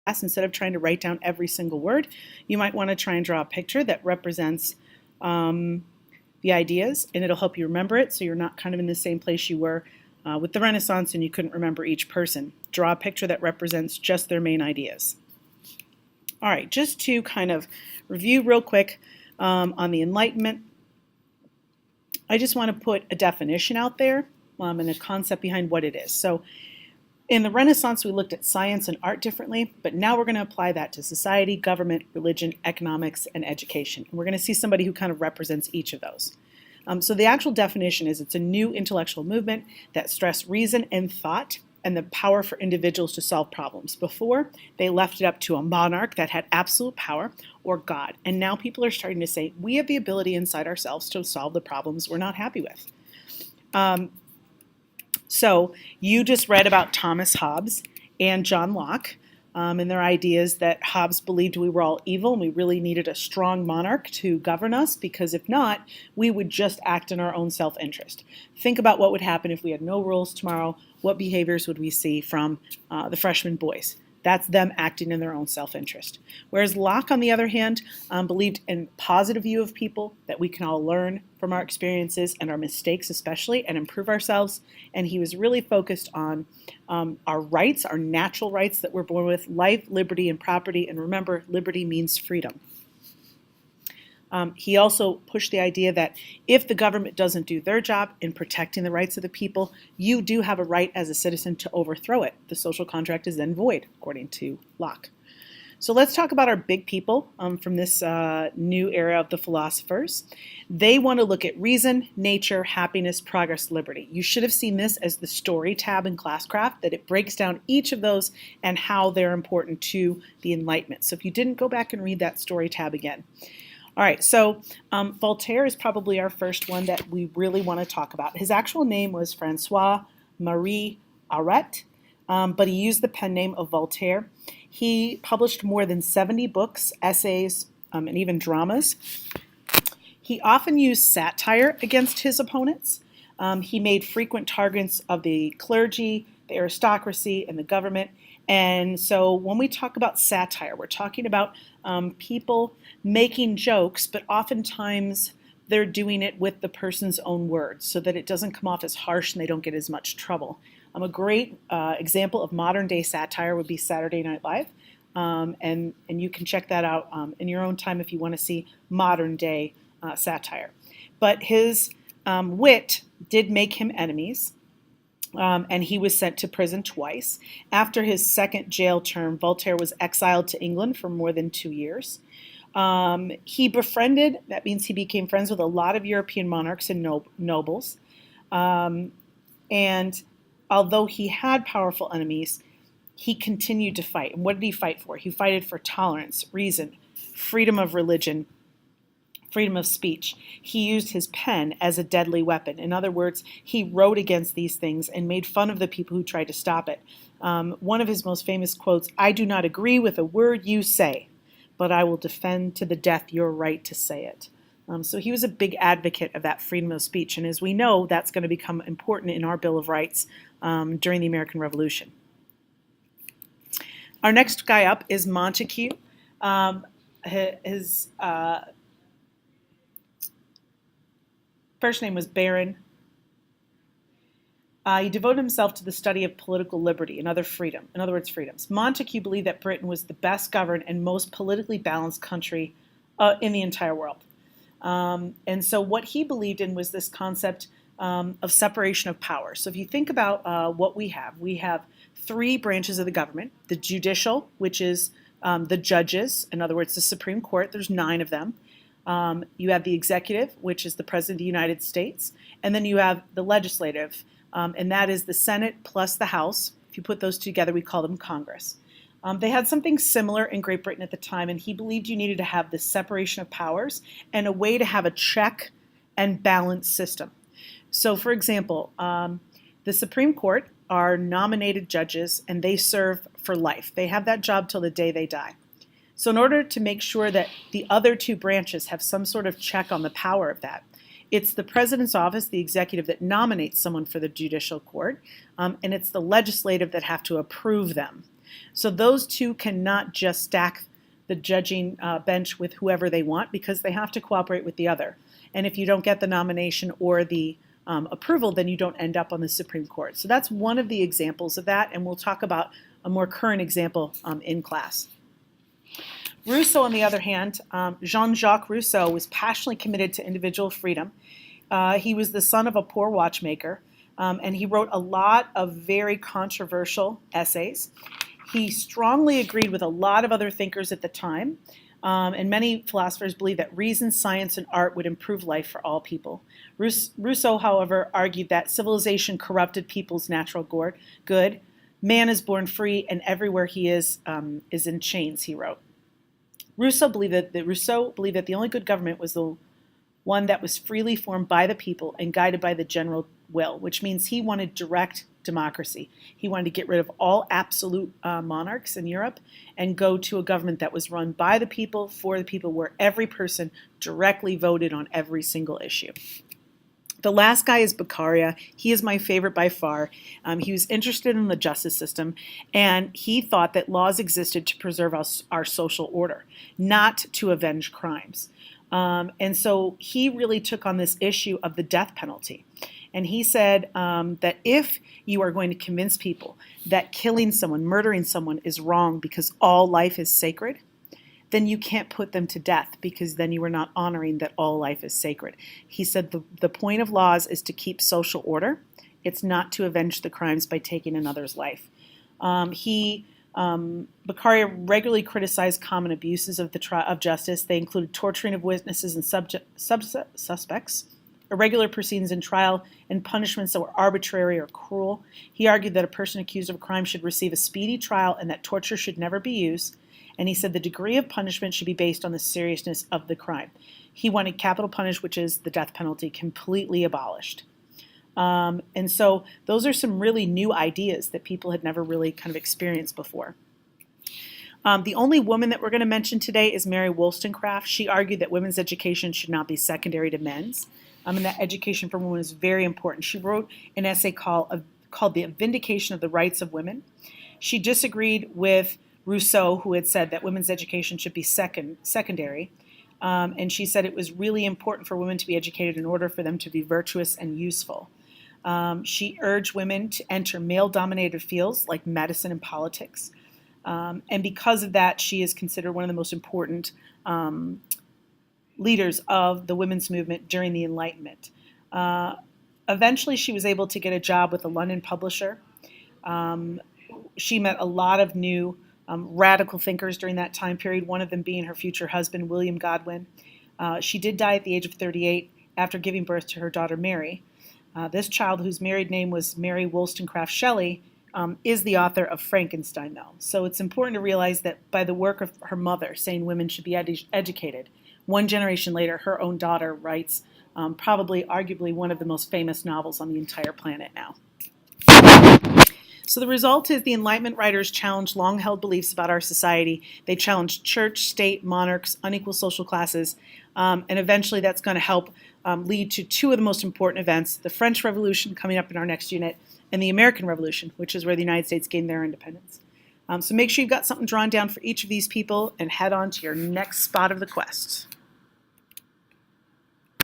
instead of trying to write down every single word, you might want to try and draw a picture that represents the ideas, and it'll help you remember it so you're not kind of in the same place you were with the Renaissance and you couldn't remember each person. Draw a picture that represents just their main ideas. All right, just to kind of review real quick on the Enlightenment, I just want to put a definition out there and a concept behind what it is. So in the Renaissance, we looked at science and art differently, but now we're going to apply that to society, government, religion, economics, and education. And we're going to see somebody who kind of represents each of those. So the actual definition is it's a new intellectual movement that stressed reason and thought and the power for individuals to solve problems. Before, they left it up to a monarch that had absolute power or God. And now people are starting to say, we have the ability inside ourselves to solve the problems we're not happy with. So you just read about Thomas Hobbes and John Locke and their ideas that Hobbes believed we were all evil and we really needed a strong monarch to govern us, because if not, we would just act in our own self-interest. Think about what would happen if we had no rules tomorrow. What behaviors would we see from the freshman boys? That's them acting in their own self-interest. Whereas Locke, on the other hand, believed in a positive view of people, that we can all learn from our experiences and our mistakes especially and improve ourselves. And he was really focused on our rights, our natural rights that we're born with, life, liberty, and property. And remember, liberty means freedom. He also pushed the idea that if the government doesn't do their job in protecting the rights of the people, you do have a right as a citizen to overthrow it. The social contract is then void, according to Locke. So let's talk about our big people from this new era of the philosophers. They want to look at reason, nature, happiness, progress, liberty. You should have seen this as the story tab in Classcraft, that it breaks down each of those and how they're important to the Enlightenment. So if you didn't, go back and read that story tab again. All right, so Voltaire is probably our first one that we really want to talk about. His actual name was Francois-Marie Arouet, but he used the pen name of Voltaire. He published more than 70 books, essays, and even dramas. He often used satire against his opponents. He made frequent targets of the clergy, the aristocracy, and the government. And so when we talk about satire, we're talking about people making jokes, but oftentimes they're doing it with the person's own words so that it doesn't come off as harsh and they don't get as much trouble. A great example of modern day satire would be Saturday Night Live. And you can check that out in your own time if you want to see modern day satire. But his wit did make him enemies. And he was sent to prison twice. After his second jail term, Voltaire was exiled to England for more than 2 years. He befriended, that means he became friends with a lot of European monarchs and nobles. And although he had powerful enemies, he continued to fight. And what did he fight for? He fought for tolerance, reason, freedom of religion, freedom of speech. He used his pen as a deadly weapon. In other words, he wrote against these things and made fun of the people who tried to stop it. One of his most famous quotes, "I do not agree with a word you say, but I will defend to the death your right to say it." So he was a big advocate of that freedom of speech. And as we know, that's going to become important in our Bill of Rights during the American Revolution. Our next guy up is Montesquieu. His first name was Baron. He devoted himself to the study of political liberty and other freedom, in other words, freedoms. Montesquieu believed that Britain was the best governed and most politically balanced country in the entire world. And so what he believed in was this concept of separation of power. So if you think about what we have 3 branches of the government: the judicial, which is the judges, in other words, the Supreme Court. There's 9 of them. You have the executive, which is the President of the United States, and then you have the legislative, and that is the Senate plus the House. If you put those together, we call them Congress. They had something similar in Great Britain at the time, and he believed you needed to have this separation of powers and a way to have a check and balance system. So, for example, the Supreme Court are nominated judges, and they serve for life. They have that job till the day they die. So in order to make sure that the other 2 branches have some sort of check on the power of that, it's the president's office, the executive, that nominates someone for the judicial court, and it's the legislative that have to approve them. So those two cannot just stack the judging bench with whoever they want, because they have to cooperate with the other. And if you don't get the nomination or the approval, then you don't end up on the Supreme Court. So that's one of the examples of that, and we'll talk about a more current example in class. Rousseau, on the other hand, Jean-Jacques Rousseau, was passionately committed to individual freedom. He was the son of a poor watchmaker, and he wrote a lot of very controversial essays. He strongly agreed with a lot of other thinkers at the time, and many philosophers believed that reason, science, and art would improve life for all people. Rousseau, however, argued that civilization corrupted people's natural good. Man is born free, and everywhere he is in chains, he wrote. Rousseau believed that the only good government was the one that was freely formed by the people and guided by the general will, which means he wanted direct democracy. He wanted to get rid of all absolute monarchs in Europe and go to a government that was run by the people, for the people, where every person directly voted on every single issue. The last guy is Beccaria. He is my favorite by far. He was interested in the justice system, and he thought that laws existed to preserve our social order, not to avenge crimes. And so he really took on this issue of the death penalty. And he said that if you are going to convince people that killing someone, murdering someone is wrong because all life is sacred, then you can't put them to death, because then you are not honoring that all life is sacred. He said the point of laws is to keep social order. It's not to avenge the crimes by taking another's life. Beccaria regularly criticized common abuses of justice. They included torturing of witnesses and suspects, irregular proceedings in trial, and punishments that were arbitrary or cruel. He argued that a person accused of a crime should receive a speedy trial and that torture should never be used. And he said the degree of punishment should be based on the seriousness of the crime. He wanted capital punishment, which is the death penalty, completely abolished. And so those are some really new ideas that people had never really kind of experienced before. The only woman that we're going to mention today is Mary Wollstonecraft. She argued that women's education should not be secondary to men's, and that education for women is very important. She wrote an essay called The Vindication of the Rights of Women. She disagreed with Rousseau, who had said that women's education should be secondary. And she said it was really important for women to be educated in order for them to be virtuous and useful. She urged women to enter male-dominated fields like medicine and politics. And because of that, she is considered one of the most important leaders of the women's movement during the Enlightenment. Eventually, she was able to get a job with a London publisher. She met a lot of new radical thinkers during that time period, one of them being her future husband, William Godwin. She did die at the age of 38 after giving birth to her daughter, Mary. This child, whose married name was Mary Wollstonecraft Shelley, is the author of Frankenstein, though. So it's important to realize that by the work of her mother saying women should be educated, one generation later, her own daughter writes arguably one of the most famous novels on the entire planet now. So the result is the Enlightenment writers challenged long-held beliefs about our society. They challenged church, state, monarchs, unequal social classes, and eventually that's going to help lead to two of the most important events, the French Revolution coming up in our next unit, and the American Revolution, which is where the United States gained their independence. So make sure you've got something drawn down for each of these people and head on to your next spot of the quest.